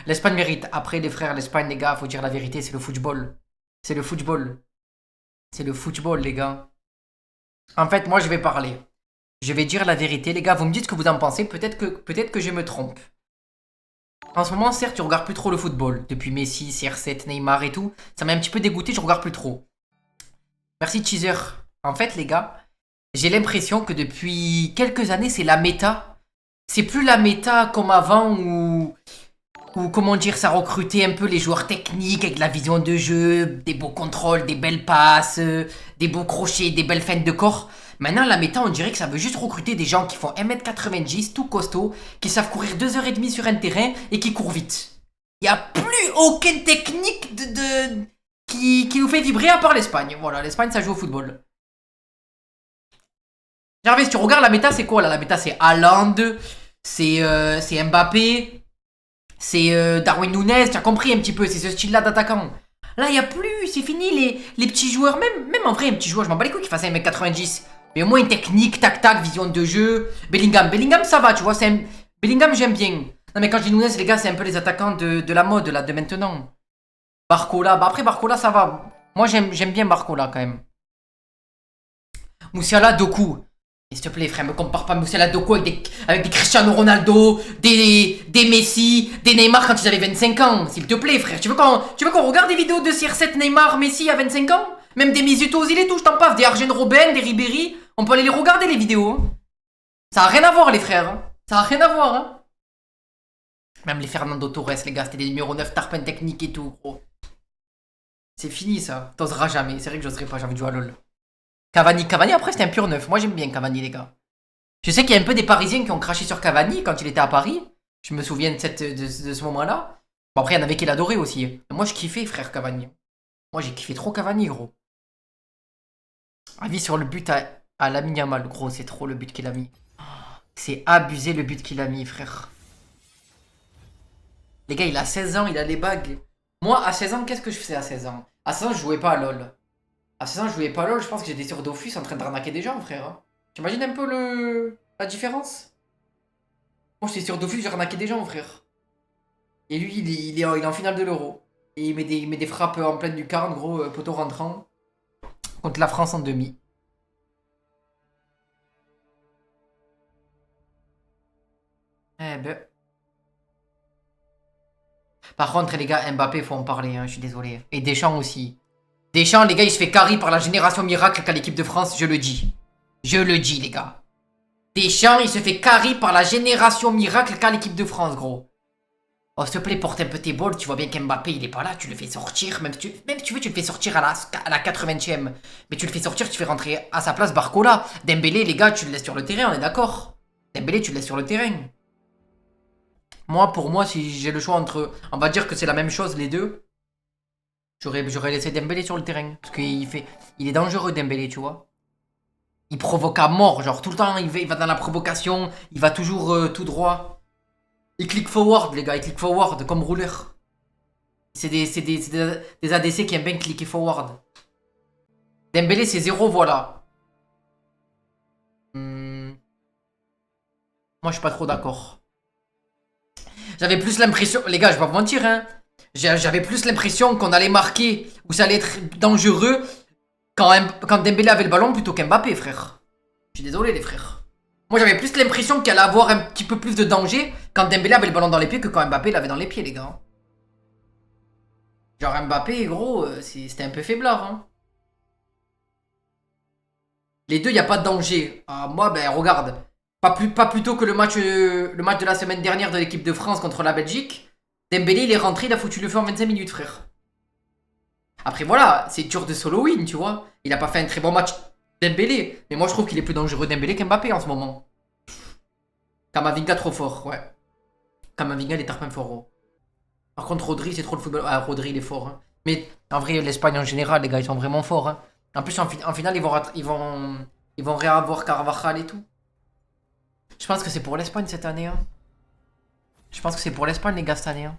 L'Espagne mérite. Après, les frères, l'Espagne, les gars, faut dire la vérité, c'est le football. C'est le football. C'est le football, les gars. En fait, moi, je vais parler. Je vais dire la vérité, les gars. Vous me dites ce que vous en pensez. Peut-être que je me trompe. En ce moment, certes, je regarde plus trop le football. Depuis Messi, CR7, Neymar et tout. Ça m'a un petit peu dégoûté, je regarde plus trop. Merci, Teaser. En fait, les gars, j'ai l'impression que depuis quelques années, c'est la méta. C'est plus la méta comme avant où comment dire, ça recrutait un peu les joueurs techniques avec la vision de jeu, des beaux contrôles, des belles passes, des beaux crochets, des belles feintes de corps. Maintenant, la méta, on dirait que ça veut juste recruter des gens qui font 1m90, tout costaud, qui savent courir 2h30 sur un terrain et qui courent vite. Il n'y a plus aucune technique qui nous fait vibrer à part l'Espagne. Voilà, l'Espagne, ça joue au football. Gervais, si tu regardes la méta, c'est quoi là? La méta, c'est Haaland, c'est Mbappé, c'est Darwin Núñez, tu as compris un petit peu, c'est ce style-là d'attaquant. Là, il n'y a plus, c'est fini, les petits joueurs, même en vrai, un petit joueur, je m'en bats les couilles qu'il fasse 1m90. Mais au moins une technique, tac-tac, vision de jeu. Bellingham, ça va, tu vois, Bellingham, j'aime bien. Non, mais quand je dis Núñez, les gars, c'est un peu les attaquants de la mode, là, de maintenant. Barcola, bah après, Barcola, ça va. Moi, j'aime bien Barcola, quand même. Moussiala, Doku. Et s'il te plaît, frère, me compare pas Moussiala Doku avec des Cristiano Ronaldo, des Messi, des Neymar quand ils avaient 25 ans. S'il te plaît, frère. Tu veux qu'on regarde des vidéos de CR7 Neymar, Messi à 25 ans? Même des Mesut Ozil et tout, je t'en passe. Des Arjen Robben, des Ribéry. On peut aller les regarder, les vidéos. Hein. Ça a rien à voir, les frères. Hein. Ça a rien à voir. Hein. Même les Fernando Torres, les gars, c'était des numéros 9 tarpin technique et tout, gros. C'est fini, ça. T'oseras jamais. C'est vrai que j'oserais pas, j'ai envie de jouer à LoL. Cavani, après, c'était un pur neuf. Moi, j'aime bien Cavani, les gars. Je sais qu'il y a un peu des Parisiens qui ont craché sur Cavani quand il était à Paris. Je me souviens de ce moment-là. Bon, après, il y en avait qui l'adoraient aussi. Mais moi, je kiffais, frère Cavani. Moi, j'ai kiffé trop Cavani, gros. Avis sur le but à Lamine Yamal, gros, c'est trop le but qu'il a mis. C'est abusé le but qu'il a mis, frère. Les gars, il a 16 ans, il a les bagues. Moi, à 16 ans, qu'est-ce que je faisais à 16 ans? À 16 ans, je jouais pas à LoL. À 16 ans, je jouais pas à LoL, je pense que j'étais sur Dofus en train de ranaquer des gens, frère. Hein. T'imagines un peu la différence? Moi, j'étais sur Dofus, j'ai ranaqué des gens, frère. Et lui, il est en finale de l'Euro. Et il met des frappes en pleine lucarne, gros, poteau rentrant. Contre la France en demi. Eh ben. Par contre, les gars, Mbappé, faut en parler, hein, je suis désolé. Et Deschamps aussi. Deschamps, les gars, il se fait carry par la génération miracle qu'a l'équipe de France, je le dis. Je le dis, les gars. Deschamps, il se fait carry par la génération miracle qu'a l'équipe de France, gros. Oh, s'il te plaît, porte un peu tes balles. Tu vois bien qu'Mbappé, il est pas là. Tu le fais sortir. Même si tu veux, tu le fais sortir à la 80e. Mais tu le fais sortir, tu fais rentrer à sa place Barcola. Dembélé, les gars, tu le laisses sur le terrain, on est d'accord. Dembélé, tu le laisses sur le terrain. Moi, pour moi, si j'ai le choix entre. On va dire que c'est la même chose, les deux. J'aurais laissé Dembélé sur le terrain. Parce il est dangereux, Dembélé, tu vois. Il provoque à mort. Genre, tout le temps, il va dans la provocation. Il va toujours tout droit. Il click forward, les gars. Il click forward comme rouleur. C'est des ADC qui aiment bien cliquer forward. Dembélé, c'est zéro, voilà. Moi, je suis pas trop d'accord. J'avais plus l'impression. Les gars, je vais pas vous mentir, hein. J'avais plus l'impression qu'on allait marquer ou ça allait être dangereux quand Dembélé avait le ballon plutôt qu'Mbappé, frère. Je suis désolé, les frères. Moi, j'avais plus l'impression qu'il allait avoir un petit peu plus de danger quand Dembélé avait le ballon dans les pieds que quand Mbappé l'avait dans les pieds, les gars. Genre, Mbappé, gros, c'était un peu faiblard, hein. Les deux, il n'y a pas de danger. Ah, moi, ben, regarde. Pas plus tôt que le match de la semaine dernière de l'équipe de France contre la Belgique. Dembélé, il est rentré, il a foutu le feu en 25 minutes, frère. Après, voilà, c'est dur de solo win, tu vois. Il a pas fait un très bon match, Dembélé. Mais moi, je trouve qu'il est plus dangereux Dembélé qu'Mbappé en ce moment. Kamavinga, trop fort, ouais. Kamavinga, il est tarpin fort, gros. Par contre, Rodri, c'est trop le football. Ah, Rodri, il est fort. Hein. Mais en vrai, l'Espagne en général, les gars, ils sont vraiment forts. Hein. En plus, en finale, ils vont réavoir Carvajal et tout. Je pense que c'est pour l'Espagne cette année. Hein. Je pense que c'est pour l'Espagne, les gars, cette année. Hein.